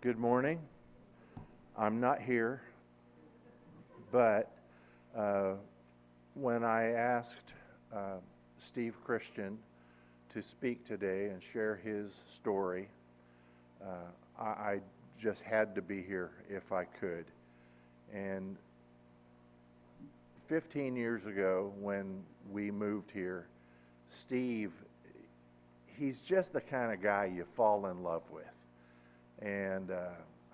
Good morning. I'm not here, but uh, when I asked Steve Christian to speak today and share his story, I just had to be here if I could. And 15 years ago, when we moved here, Steve, he's just the kind of guy you fall in love with. And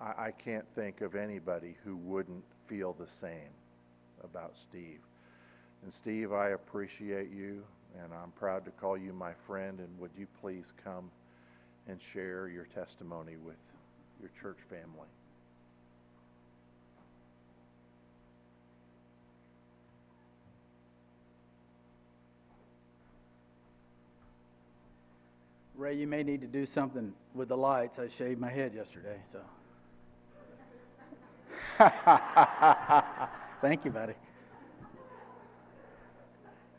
I can't think of anybody who wouldn't feel the same about Steve. And Steve, I appreciate you, and I'm proud to call you my friend. And would you please come and share your testimony with your church family? Ray, you may need to do something with the lights. I shaved my head yesterday, so. Thank you, buddy.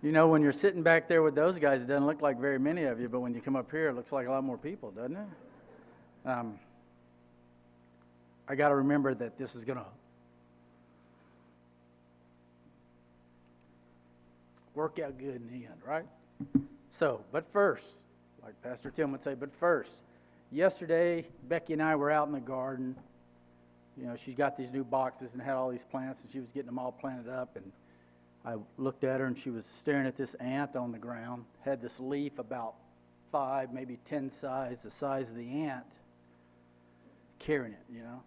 You know, when you're sitting back there with those guys, it doesn't look like very many of you, but when you come up here, it looks like a lot more people, doesn't it? I got to remember that this is going to work out good in the end, right? So, but first, like Pastor Tim would say, but first, yesterday, Becky and I were out in the garden. You know, she's got these new boxes and had all these plants, and she was getting them all planted up. And I looked at her, and she was staring at this ant on the ground. Had this leaf about 5, maybe 10 the size of the ant, carrying it, you know.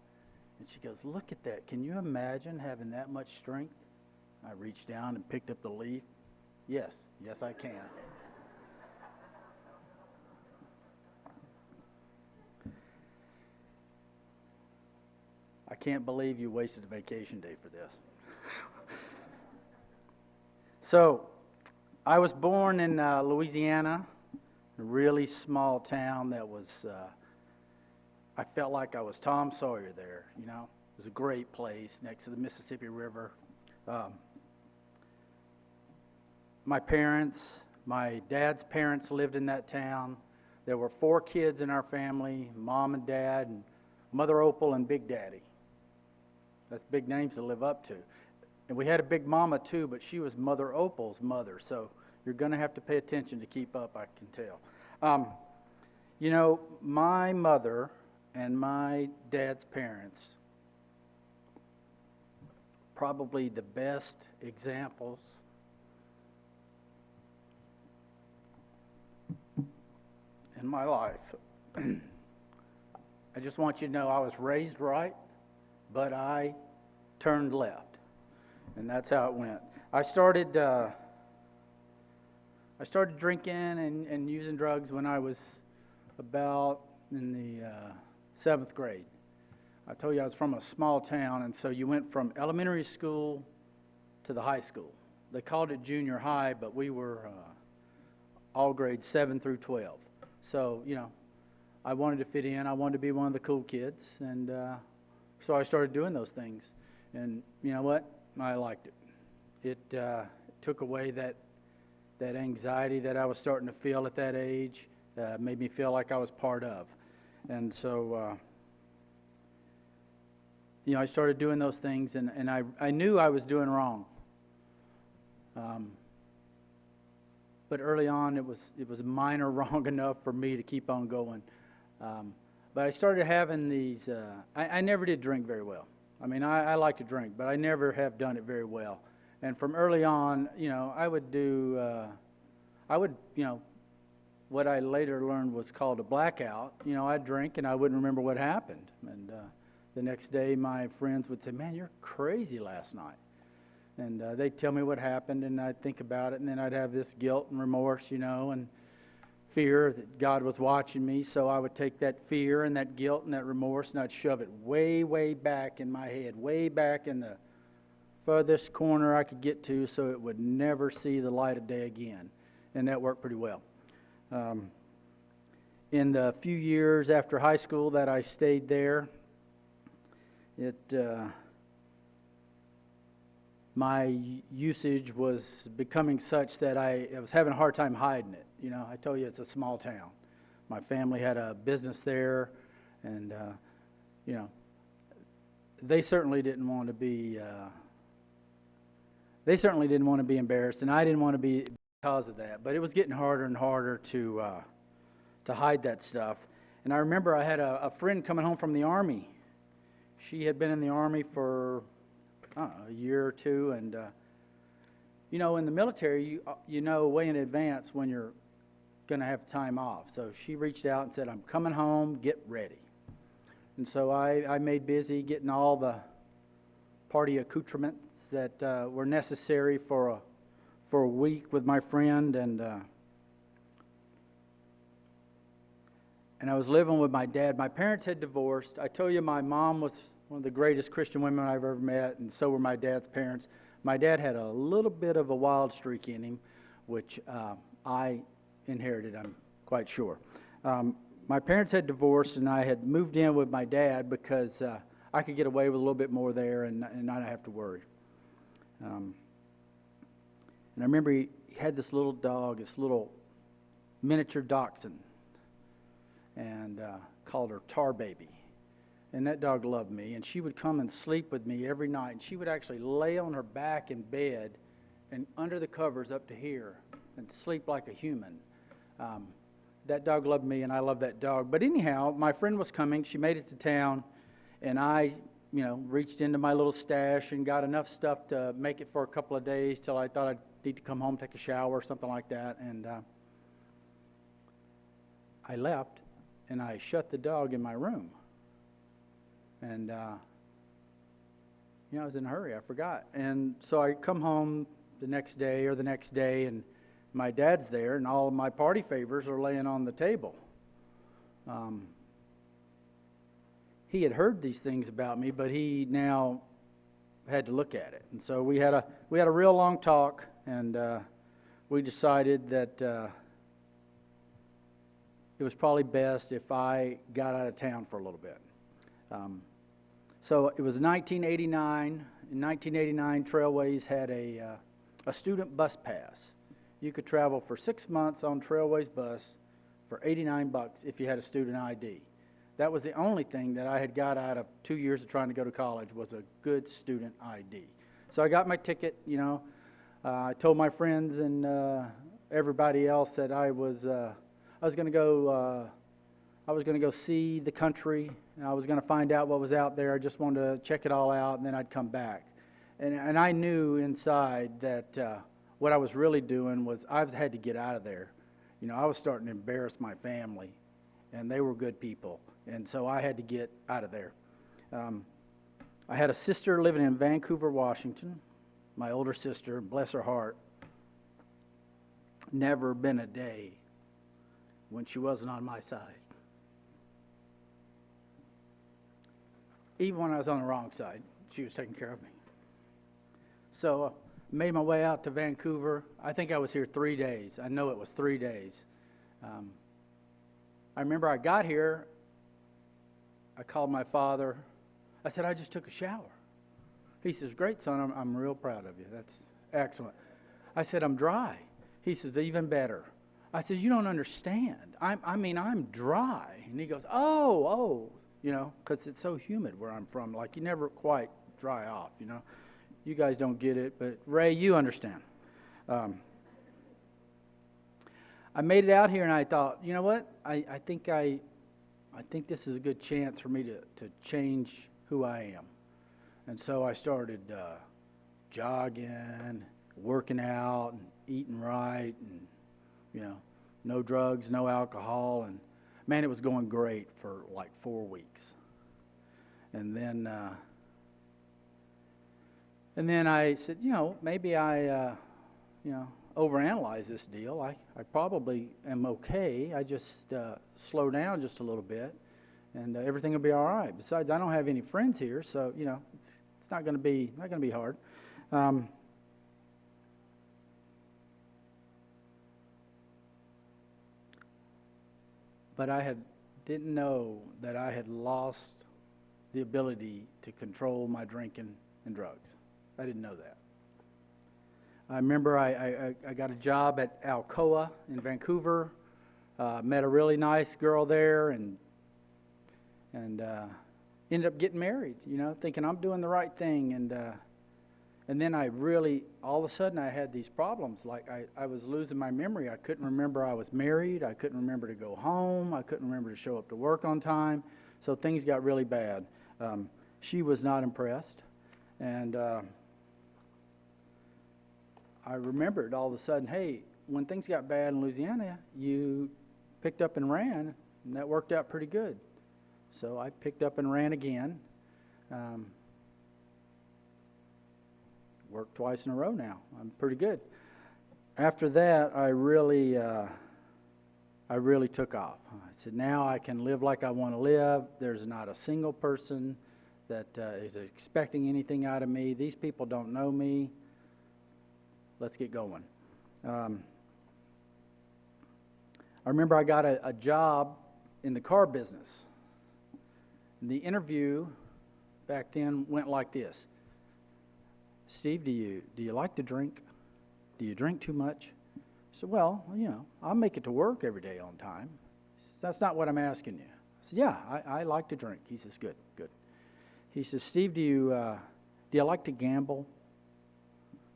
And she goes, "Look at that. Can you imagine having that much strength?" I reached down and picked up the leaf. Yes, I can. I can't believe you wasted a vacation day for this. So, I was born in Louisiana, a really small town that was, I felt like I was Tom Sawyer there, you know. It was a great place next to the Mississippi River. My parents, my dad's parents lived in that town. There were 4 kids in our family, Mom and Dad, and Mother Opal and Big Daddy. That's big names to live up to. And we had a Big Mama too, but she was Mother Opal's mother, so you're going to have to pay attention to keep up, I can tell. You know, my mother and my dad's parents, probably the best examples in my life. I just want you to know I was raised right, but I turned left, and that's how it went. I started drinking and using drugs when I was about in the 7th grade. I told you I was from a small town, and so you went from elementary school to the high school. They called it junior high, but we were all grades 7 through 12. So, you know, I wanted to fit in. I wanted to be one of the cool kids, and so I started doing those things. And you know what? I liked it. It took away that anxiety that I was starting to feel at that age, made me feel like I was part of. And so, you know, I started doing those things, and I knew I was doing wrong. But early on, it was minor wrong enough for me to keep on going. But I started having these, I never did drink very well. I mean, I like to drink, but I never have done it very well. And from early on, you know, I would, you know, what I later learned was called a blackout. You know, I'd drink and I wouldn't remember what happened. And the next day, my friends would say, "Man, you're crazy last night." And they'd tell me what happened, and I'd think about it, and then I'd have this guilt and remorse, you know, and fear that God was watching me. So I would take that fear and that guilt and that remorse, and I'd shove it way, way back in my head, way back in the furthest corner I could get to, so it would never see the light of day again. And that worked pretty well. In the few years after high school that I stayed there, my usage was becoming such that I was having a hard time hiding it. You know, I told you it's a small town. My family had a business there, and you know, they certainly didn't want to be, embarrassed, and I didn't want to be because of that. But it was getting harder and harder to hide that stuff. And I remember I had a friend coming home from the Army. She had been in the Army for, I don't know, a year or two, and you know, in the military, you know way in advance when you're going to have time off. So she reached out and said, "I'm coming home, get ready." And so I made busy getting all the party accoutrements that were necessary for a week with my friend, and I was living with my dad. My parents had divorced. I told you my mom was one of the greatest Christian women I've ever met, and so were my dad's parents. My dad had a little bit of a wild streak in him, which I inherited, I'm quite sure. My parents had divorced, and I had moved in with my dad because I could get away with a little bit more there and not have to worry. And I remember he had this little dog, this little miniature dachshund, and called her Tar Baby. And that dog loved me, and she would come and sleep with me every night. And she would actually lay on her back in bed and under the covers up to here and sleep like a human. That dog loved me, and I loved that dog. But anyhow, my friend was coming. She made it to town, and I, you know, reached into my little stash and got enough stuff to make it for a couple of days till I thought I'd need to come home, take a shower or something like that. And I left, and I shut the dog in my room. And, you know, I was in a hurry. I forgot. And so I come home the next day, and my dad's there, and all of my party favors are laying on the table. He had heard these things about me, but he now had to look at it. And so we had a real long talk, and we decided that it was probably best if I got out of town for a little bit. So it was 1989. In 1989, Trailways had a student bus pass. You could travel for 6 months on Trailways bus for $89 if you had a student ID. That was the only thing that I had got out of 2 years of trying to go to college, was a good student ID. So I got my ticket, you know. I told my friends and everybody else that I was going to go see the country, and I was going to find out what was out there. I just wanted to check it all out, and then I'd come back. And I knew inside that what I was really doing was I had to get out of there. You know, I was starting to embarrass my family, and they were good people, and so I had to get out of there. I had a sister living in Vancouver, Washington, my older sister, bless her heart. Never been a day when she wasn't on my side. Even when I was on the wrong side, she was taking care of me. So made my way out to Vancouver. I think I was here 3 days. I know it was 3 days. I remember I got here. I called my father. I said, "I just took a shower." He says, "Great, son. I'm real proud of you. That's excellent." I said, "I'm dry." He says, "Even better." I said, "You don't understand. I'm dry." And he goes, oh, you know, because it's so humid where I'm from. Like, you never quite dry off, you know. You guys don't get it, but Ray, you understand. I made it out here, and I thought, you know what? I think this is a good chance for me to change who I am. And so I started jogging, working out, and eating right, and, you know, no drugs, no alcohol, and man, it was going great for like 4 weeks. And then I said, you know, maybe I, overanalyze this deal. I probably am okay. I just slow down just a little bit, and everything will be all right. Besides, I don't have any friends here, so you know, it's not going to be hard. But I didn't know that I had lost the ability to control my drinking and drugs. I didn't know that. I remember I got a job at Alcoa in Vancouver, met a really nice girl there, and ended up getting married, thinking I'm doing the right thing. And then I really, all of a sudden, I had these problems. Like I was losing my memory. I couldn't remember I was married. I couldn't remember to go home. I couldn't remember to show up to work on time. So things got really bad. She was not impressed. And I remembered all of a sudden, hey, when things got bad in Louisiana, you picked up and ran, and that worked out pretty good. So I picked up and ran again. Worked twice in a row now. I'm pretty good. After that, I really took off. I said, now I can live like I want to live. There's not a single person that is expecting anything out of me. These people don't know me. Let's get going. I remember I got a job in the car business. The interview back then went like this. Steve, do you like to drink? Do you drink too much? I said, well, I'll make it to work every day on time. He says, that's not what I'm asking you. I said, yeah, I like to drink. He says, good. He says, Steve, do you like to gamble?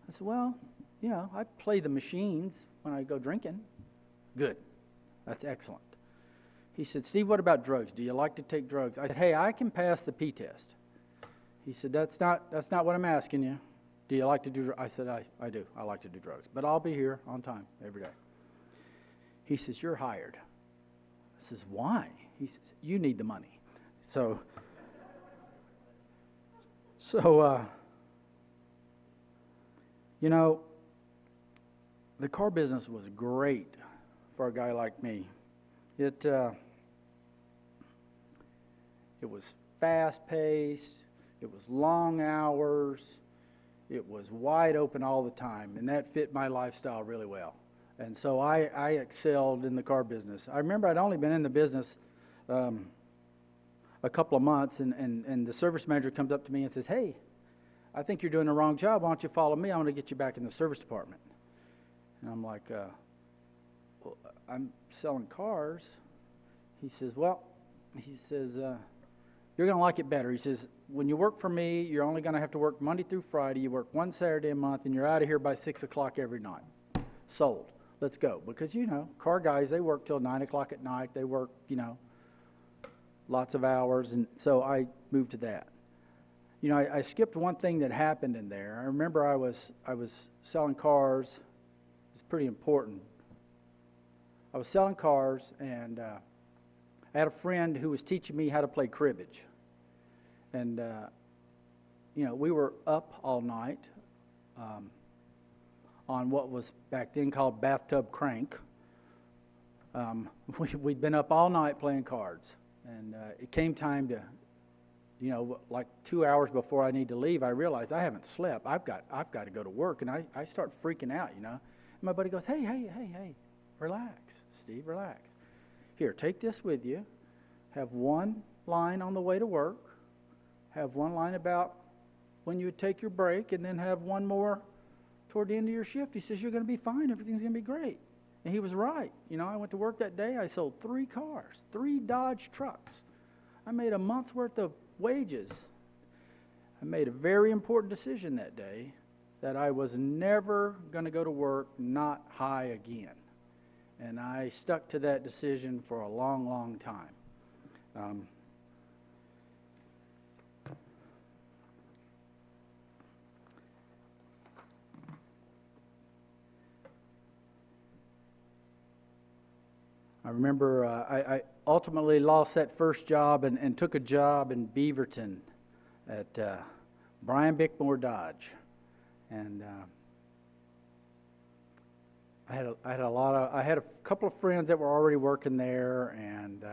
I said, well, I play the machines when I go drinking. Good. That's excellent. He said, Steve, what about drugs? Do you like to take drugs? I said, hey, I can pass the P test. He said, that's not what I'm asking you. Do you like to do drugs? I said, I do. I like to do drugs. But I'll be here on time every day. He says, you're hired. I says, why? He says, you need the money. So the car business was great for a guy like me. It was fast-paced. It was long hours. It was wide open all the time, and that fit my lifestyle really well. And so I excelled in the car business. I remember I'd only been in the business a couple of months, and the service manager comes up to me and says, hey, I think you're doing the wrong job. Why don't you follow me? I want to get you back in the service department. And I'm like, well, I'm selling cars. He says, you're going to like it better. He says, when you work for me, you're only going to have to work Monday through Friday. You work one Saturday a month, and you're out of here by 6 o'clock every night. Sold. Let's go. Because, car guys, they work till 9 o'clock at night. They work, lots of hours. And so I moved to that. I skipped one thing that happened in there. I remember I was selling cars. It was pretty important. I was selling cars, and I had a friend who was teaching me how to play cribbage. And, we were up all night on what was back then called bathtub crank. We'd been up all night playing cards. And it came time to, like 2 hours before I need to leave, I realized I haven't slept. I've got to go to work. And I start freaking out, And my buddy goes, hey, relax, Steve, relax. Here, take this with you. Have one line on the way to work. Have one line about when you would take your break, and then have one more toward the end of your shift. He says, you're going to be fine. Everything's going to be great. And he was right. I went to work that day. I sold 3 cars, 3 Dodge trucks. I made a month's worth of wages. I made a very important decision that day that I was never going to go to work not high again. And I stuck to that decision for a long, long time. I remember I ultimately lost that first job and took a job in Beaverton at Brian Bickmore Dodge. And I had a couple of friends that were already working there, and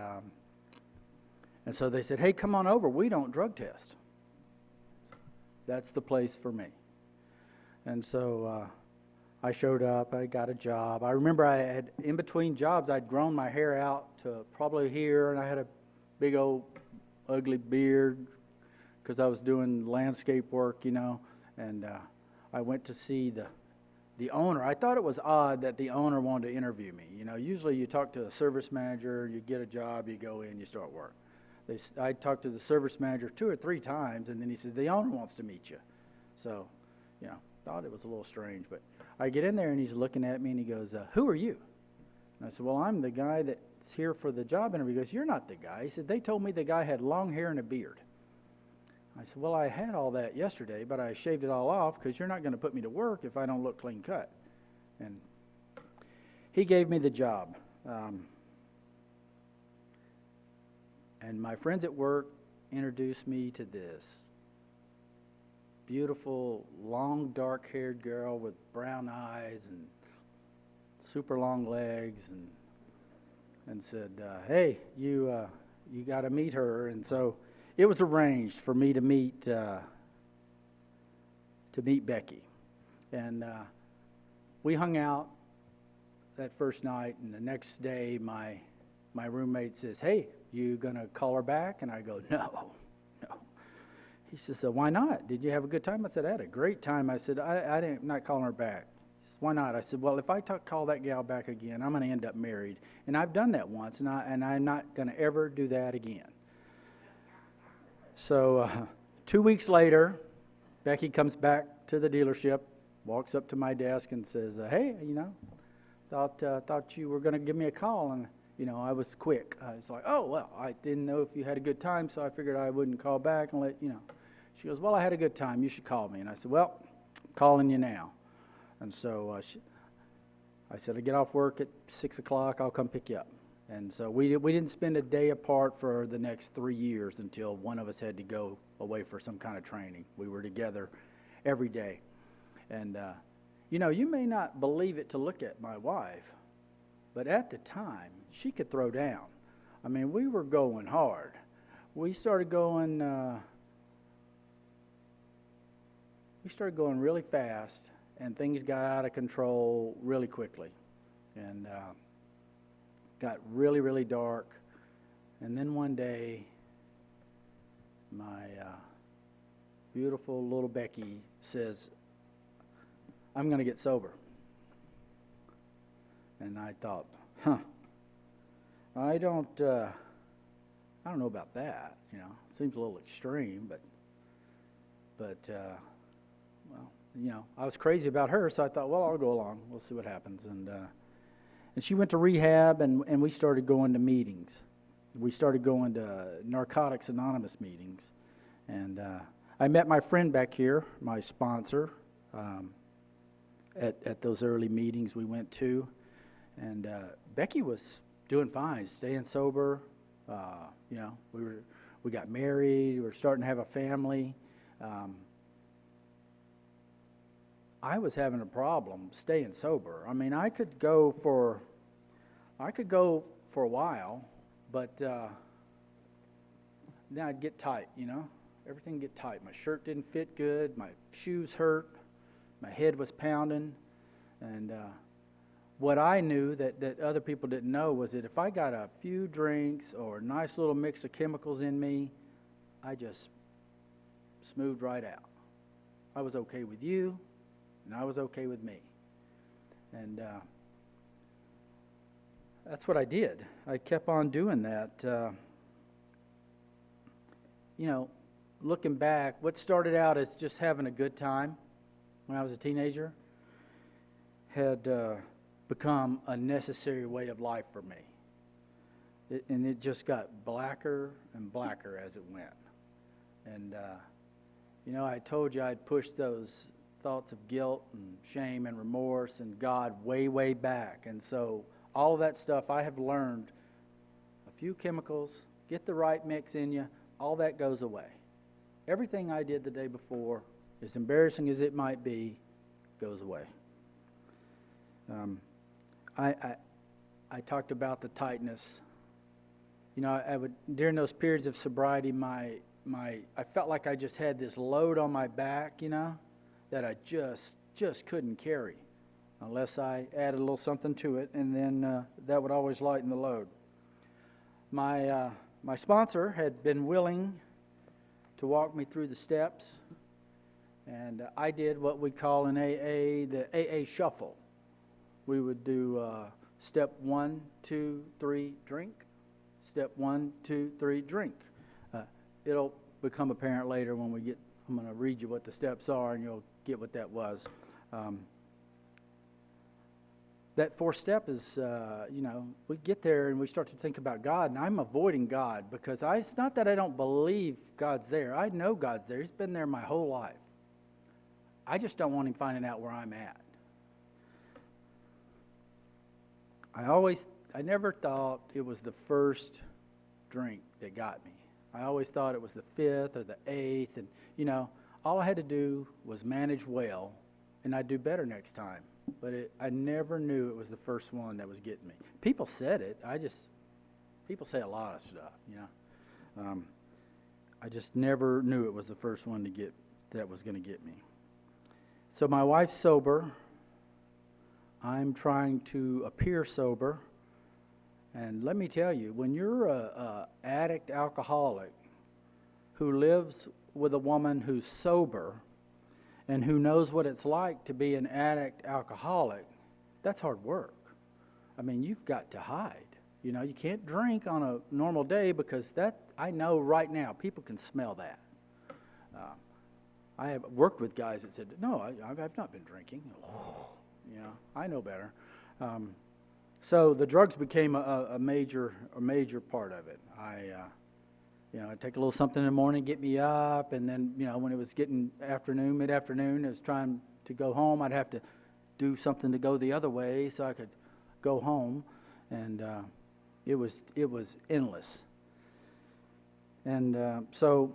so they said, hey, come on over. We don't drug test. That's the place for me. And so I showed up. I got a job. I remember I had, in between jobs, I'd grown my hair out to probably here, and I had a big old ugly beard because I was doing landscape work, and I went to see the owner. I thought it was odd that the owner wanted to interview me. Usually you talk to a service manager, you get a job, you go in, you start work. I talked to the service manager 2 or 3 times, and then he said, the owner wants to meet you. So, thought it was a little strange. But I get in there, and he's looking at me, and he goes, who are you? And I said, well, I'm the guy that's here for the job interview. He goes, you're not the guy. He said, they told me the guy had long hair and a beard. I said, well, I had all that yesterday, but I shaved it all off because you're not going to put me to work if I don't look clean cut. And he gave me the job. And my friends at work introduced me to this beautiful, long, dark-haired girl with brown eyes and super long legs, and said, hey, you got to meet her. And so it was arranged for me to meet Becky. And we hung out that first night, and the next day my roommate says, hey, you going to call her back? And I go, no. He says, why not? Did you have a good time? I said, I had a great time. I said, I'm not calling her back. He says, why not? I said, well, if I call that gal back again, I'm going to end up married. And I've done that once, and I'm not going to ever do that again. So 2 weeks later, Becky comes back to the dealership, walks up to my desk and says, hey, thought you were going to give me a call. And I was quick. I was like, oh, well, I didn't know if you had a good time, so I figured I wouldn't call back and let you know. She goes, well, I had a good time. You should call me. And I said, well, I'm calling you now. And so I said, I get off work at 6 o'clock. I'll come pick you up. And so we didn't spend a day apart for the next 3 years until one of us had to go away for some kind of training. We were together every day. And, you may not believe it to look at my wife, but at the time, she could throw down. I mean, we were going hard. We started going really fast, and things got out of control really quickly, and got really, really dark. And then one day, my beautiful little Becky says, I'm going to get sober. And I thought, I don't know about that. Seems a little extreme, but I was crazy about her, so I thought, well, I'll go along. We'll see what happens. And she went to rehab, and we started going to meetings. We started going to Narcotics Anonymous meetings, and I met my friend back here, my sponsor, at those early meetings we went to. And Becky was doing fine, staying sober. We got married. We were starting to have a family. I was having a problem staying sober. I mean, I could go for a while, but then I'd get tight. Everything get tight. My shirt didn't fit good. My shoes hurt. My head was pounding, and what I knew that other people didn't know was that if I got a few drinks or a nice little mix of chemicals in me, I just smoothed right out. I was okay with you, and I was okay with me. And that's what I did. I kept on doing that. Looking back, what started out as just having a good time when I was a teenager had become a necessary way of life for me. And it just got blacker and blacker as it went. And, I told you I'd pushed those thoughts of guilt and shame and remorse and God way, way back. And so all of that stuff I have learned, a few chemicals, get the right mix in you, all that goes away. Everything I did the day before, as embarrassing as it might be, goes away. I talked about the tightness. I would, during those periods of sobriety, I felt like I just had this load on my back, that I just couldn't carry unless I added a little something to it, and then that would always lighten the load. My sponsor had been willing to walk me through the steps, and I did what we call in AA the AA shuffle. We would do step 1, 2, 3, drink. Step 1, 2, 3, drink. it'll become apparent later when we get, I'm going to read you what the steps are, and you'll get what that was. That fourth step is, we get there and we start to think about God, and I'm avoiding God because it's not that I don't believe God's there. I know God's there. He's been there my whole life. I just don't want him finding out where I'm at. I never thought it was the first drink that got me. I always thought it was the fifth or the eighth, and, all I had to do was manage well, and I'd do better next time. But I never knew it was the first one that was getting me. People said it. People say a lot of stuff, I just never knew it was the first one that was going to get me. So my wife's sober. I'm trying to appear sober. And let me tell you, when you're a addict alcoholic who lives with a woman who's sober and who knows what it's like to be an addict alcoholic, that's hard work. I mean, you've got to hide. You can't drink on a normal day because I know right now, people can smell that. I have worked with guys that said, no, I've not been drinking. I know better. So the drugs became a major part of it. I'd take a little something in the morning, get me up, and then, when it was getting mid-afternoon, I was trying to go home, I'd have to do something to go the other way so I could go home, and it was endless. And so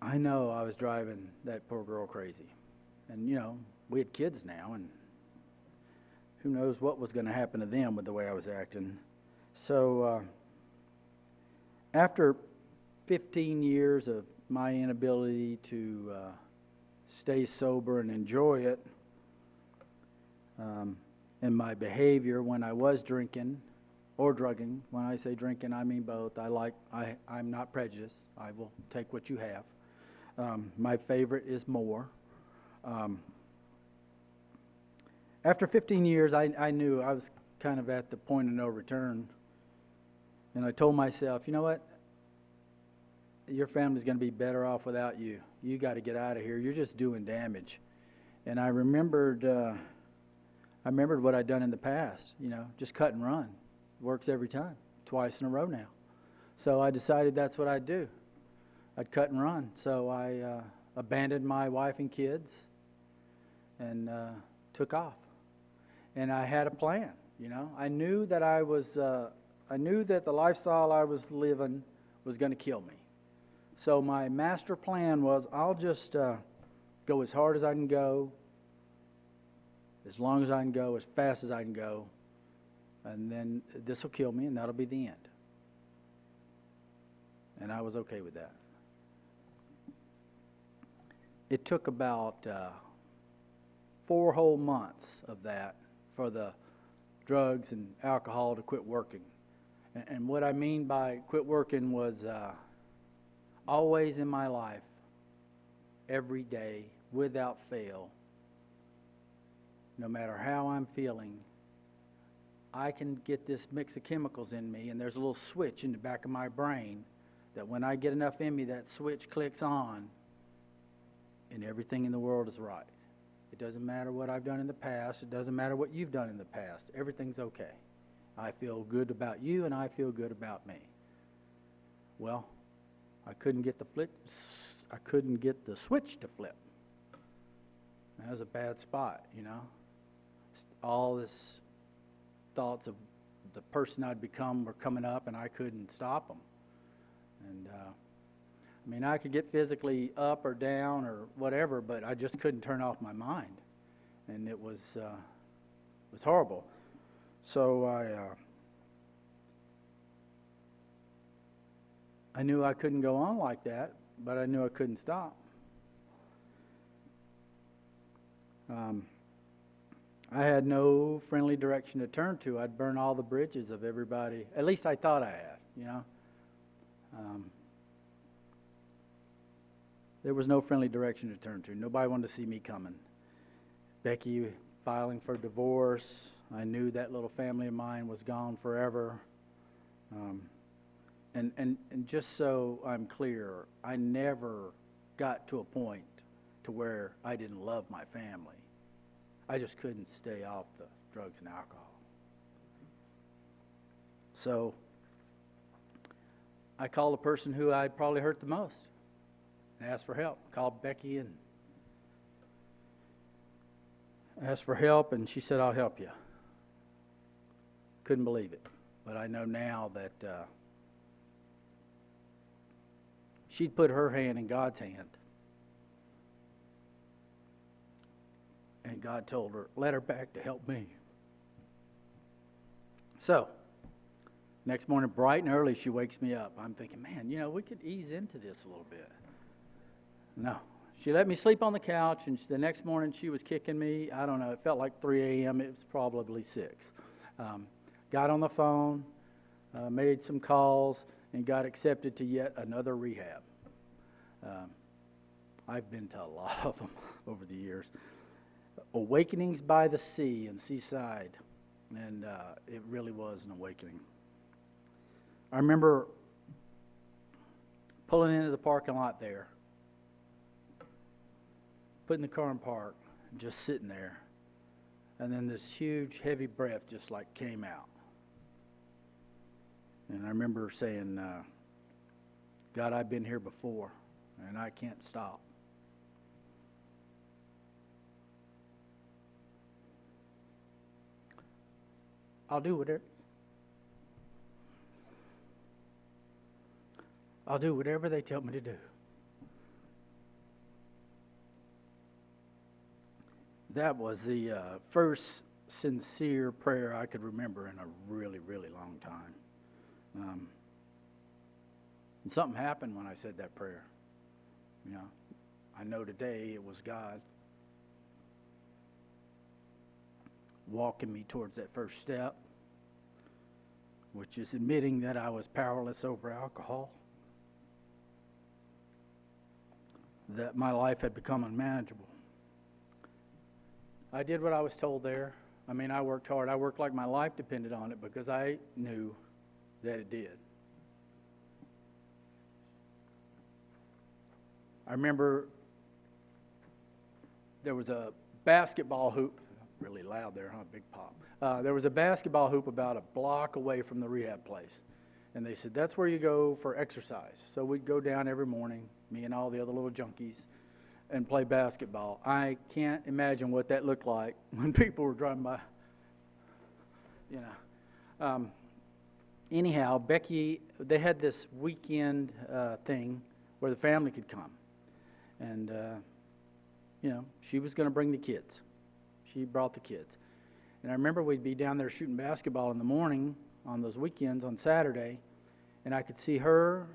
I know I was driving that poor girl crazy. And, we had kids now, and who knows what was going to happen to them with the way I was acting. So after 15 years of my inability to stay sober and enjoy it, and my behavior when I was drinking or drugging, when I say drinking, I mean both. I'm not prejudiced. I will take what you have. My favorite is more. After 15 years, I knew I was kind of at the point of no return. And I told myself, you know what? Your family's going to be better off without you. You got to get out of here. You're just doing damage. And I remembered what I'd done in the past, just cut and run. Works every time, twice in a row now. So I decided that's what I'd do. I'd cut and run. So I abandoned my wife and kids and took off. And I had a plan, I knew that I knew that the lifestyle I was living was going to kill me. So my master plan was, I'll just go as hard as I can go, as long as I can go, as fast as I can go, and then this will kill me, and that'll be the end. And I was okay with that. It took about 4 whole months of that for the drugs and alcohol to quit working. And what I mean by quit working was always in my life, every day, without fail, no matter how I'm feeling, I can get this mix of chemicals in me, and there's a little switch in the back of my brain that when I get enough in me, that switch clicks on, and everything in the world is right. It doesn't matter what I've done in the past. It doesn't matter what you've done in the past. Everything's okay. I feel good about you, and I feel good about me. Well, I couldn't get the switch to flip. That was a bad spot, All this thoughts of the person I'd become were coming up, and I couldn't stop them. And I could get physically up or down or whatever, but I just couldn't turn off my mind, and it was horrible. So I knew I couldn't go on like that, but I knew I couldn't stop. I had no friendly direction to turn to. I'd burn all the bridges of everybody. At least I thought I had, There was no friendly direction to turn to. Nobody wanted to see me coming. Becky filing for divorce. I knew that little family of mine was gone forever. And just so I'm clear, I never got to a point to where I didn't love my family. I just couldn't stay off the drugs and alcohol. So I called the person who I'd probably hurt the most and asked for help. Called Becky and asked for help, and she said, "I'll help you." Couldn't believe it. But I know now that she'd put her hand in God's hand. And God told her, let her back to help me. So, next morning, bright and early, she wakes me up. I'm thinking, man, we could ease into this a little bit. No. She let me sleep on the couch, and the next morning she was kicking me. I don't know, it felt like 3 a.m. It was probably 6. Got on the phone, made some calls, and got accepted to yet another rehab. I've been to a lot of them over the years. Awakenings by the Sea in Seaside, and it really was an awakening. I remember pulling into the parking lot there, putting the car in park, and just sitting there, and then this huge, heavy breath just like came out. And I remember saying, God, I've been here before, and I can't stop. I'll do whatever they tell me to do. That was the first sincere prayer I could remember in a really, really long time. And something happened when I said that prayer. I know today it was God walking me towards that first step, which is admitting that I was powerless over alcohol, that my life had become unmanageable. I did what I was told there. I worked hard. I worked like my life depended on it because I knew that it did. I remember there was a basketball hoop, really loud there, huh? Big pop. There was a basketball hoop about a block away from the rehab place. And they said, that's where you go for exercise. So we'd go down every morning, me and all the other little junkies, and play basketball. I can't imagine what that looked like when people were driving by. Anyhow, Becky, they had this weekend thing where the family could come. And, she was going to bring the kids. She brought the kids. And I remember we'd be down there shooting basketball in the morning on those weekends on Saturday, and I could see her,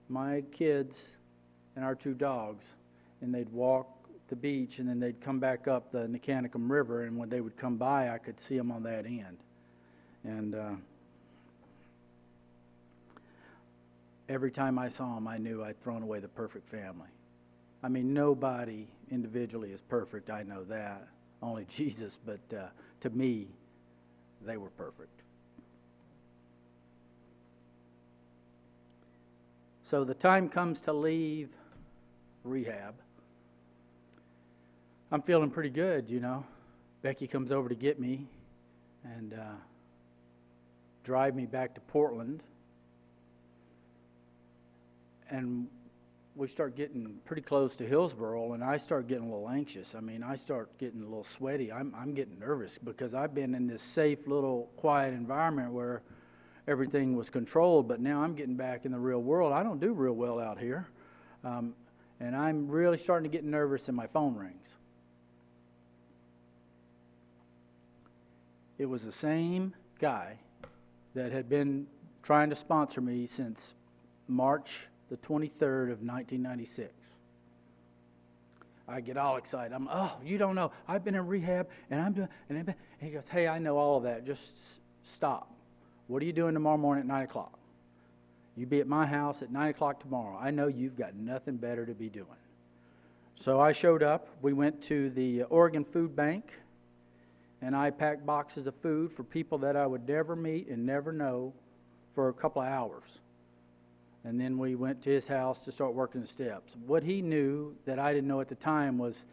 my kids, and our 2 dogs, and they'd walk the beach, and then they'd come back up the Nicanicum River, and when they would come by, I could see them on that end. And every time I saw them, I knew I'd thrown away the perfect family. Nobody individually is perfect, I know that. Only Jesus, but to me, they were perfect. So the time comes to leave rehab. I'm feeling pretty good, Becky comes over to get me and drive me back to Portland. And we start getting pretty close to Hillsboro, and I start getting a little anxious. I start getting a little sweaty. I'm getting nervous because I've been in this safe little quiet environment where everything was controlled, but now I'm getting back in the real world. I don't do real well out here, and I'm really starting to get nervous, and my phone rings. It was the same guy that had been trying to sponsor me since March the 23rd of 1996. I get all excited. You don't know. I've been in rehab, and I'm doing, and he goes, hey, I know all of that. Just stop. What are you doing tomorrow morning at 9 o'clock? You be at my house at 9 o'clock tomorrow. I know you've got nothing better to be doing. So I showed up. We went to the Oregon Food Bank, and I packed boxes of food for people that I would never meet and never know for a couple of hours. and then we went to his house to start working the steps. What he knew that I didn't know at the time was,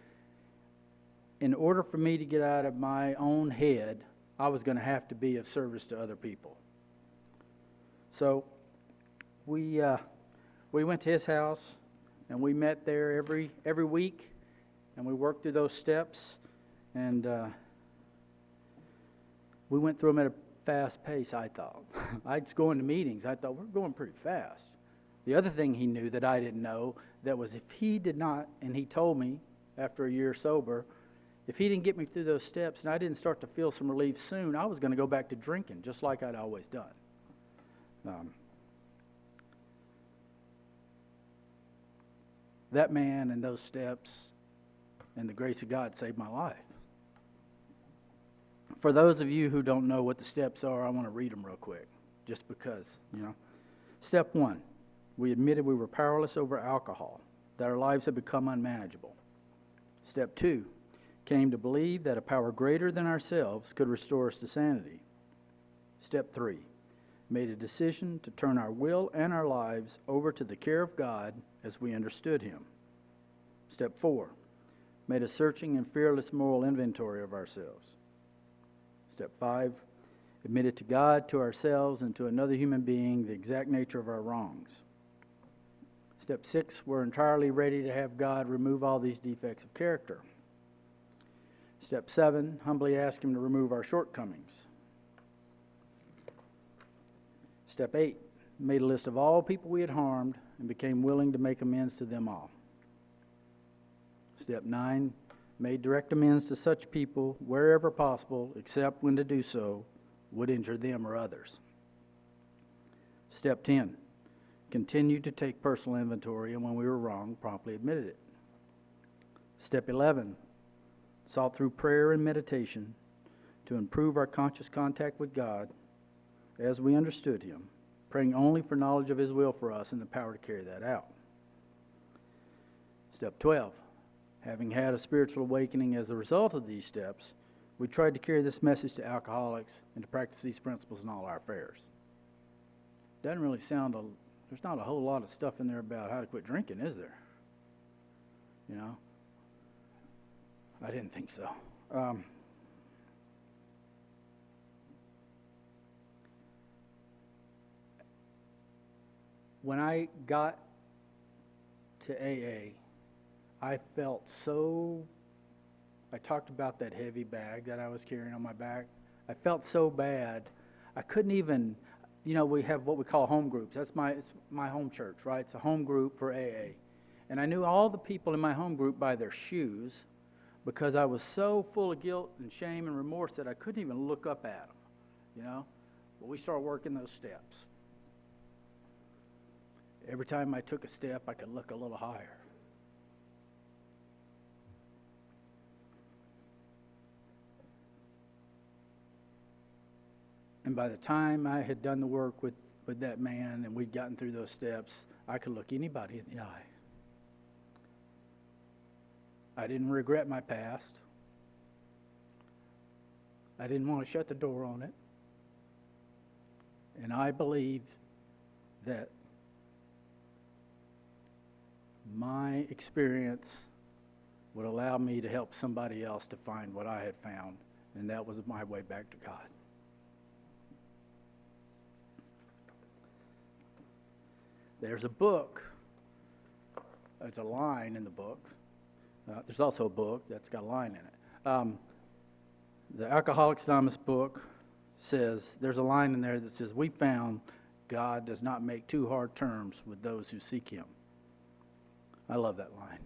in order for me to get out of my own head, I was going to have to be of service to other people. So we went to his house, and we met there every week, and we worked through those steps, and we went through them at a fast pace, I thought. I'd just go into meetings. I thought, we're going pretty fast. The other thing he knew that I didn't know, that was if he did not, and he told me after a year sober, if he didn't get me through those steps and I didn't start to feel some relief soon, I was going to go back to drinking, just like I'd always done. That man and those steps and the grace of God saved my life. For those of you who don't know what the steps are, I want to read them real quick, just because, Step 1, we admitted we were powerless over alcohol, that our lives had become unmanageable. Step 2, came to believe that a power greater than ourselves could restore us to sanity. Step 3, made a decision to turn our will and our lives over to the care of God as we understood Him. Step 4, made a searching and fearless moral inventory of ourselves. Step 5, admitted to God, to ourselves, and to another human being the exact nature of our wrongs. Step 6, we're entirely ready to have God remove all these defects of character. Step 7, humbly ask Him to remove our shortcomings. Step 8, made a list of all people we had harmed and became willing to make amends to them all. Step 9, made direct amends to such people wherever possible, except when to do so would injure them or others. Step 10, continued to take personal inventory, and when we were wrong, promptly admitted it. Step 11, sought through prayer and meditation to improve our conscious contact with God as we understood Him, praying only for knowledge of His will for us and the power to carry that out. Step 12, having had a spiritual awakening as a result of these steps, we tried to carry this message to alcoholics and to practice these principles in all our affairs. Doesn't really sound, there's not a whole lot of stuff in there about how to quit drinking, is there? I didn't think so. When I got to AA, I felt I talked about that heavy bag that I was carrying on my back. I felt so bad. I couldn't even, we have what we call home groups. It's my home church, right? It's a home group for AA. And I knew all the people in my home group by their shoes, because I was so full of guilt and shame and remorse that I couldn't even look up at them, But we started working those steps. Every time I took a step, I could look a little higher. And by the time I had done the work with that man and we'd gotten through those steps, I could look anybody in the eye. I didn't regret my past. I didn't want to shut the door on it. And I believe that my experience would allow me to help somebody else to find what I had found, and that was my way back to God. There's a book. There's a line in the book. There's also a book that's got a line in it. The Alcoholics Anonymous book says, there's a line in there that says, we found God does not make too hard terms with those who seek Him. I love that line.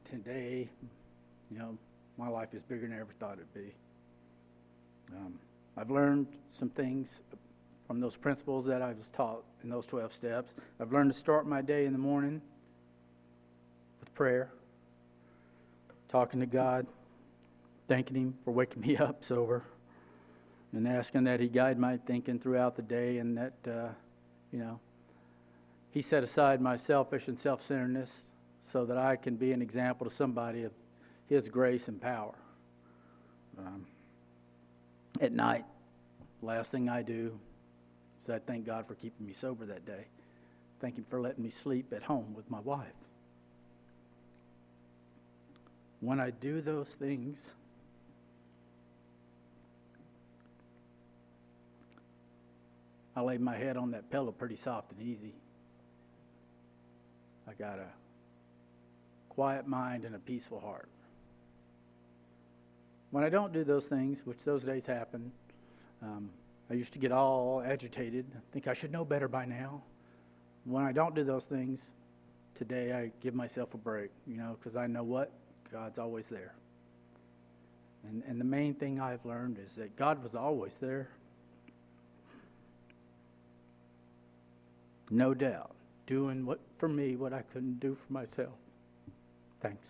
Today, my life is bigger than I ever thought it'd be. I've learned some things from those principles that I was taught in those 12 steps. I've learned to start my day in the morning with prayer, talking to God, thanking Him for waking me up sober, and asking that He guide my thinking throughout the day, and that, He set aside my selfish and self-centeredness so that I can be an example to somebody of His grace and power. At night, last thing I do is I thank God for keeping me sober that day. Thank Him for letting me sleep at home with my wife. When I do those things, I lay my head on that pillow pretty soft and easy. I got a quiet mind and a peaceful heart. When I don't do those things, which those days happen, I used to get all agitated. I think I should know better by now. When I don't do those things, today I give myself a break, because I know what? God's always there. And the main thing I've learned is that God was always there. No doubt, doing what I couldn't do for myself. Thanks.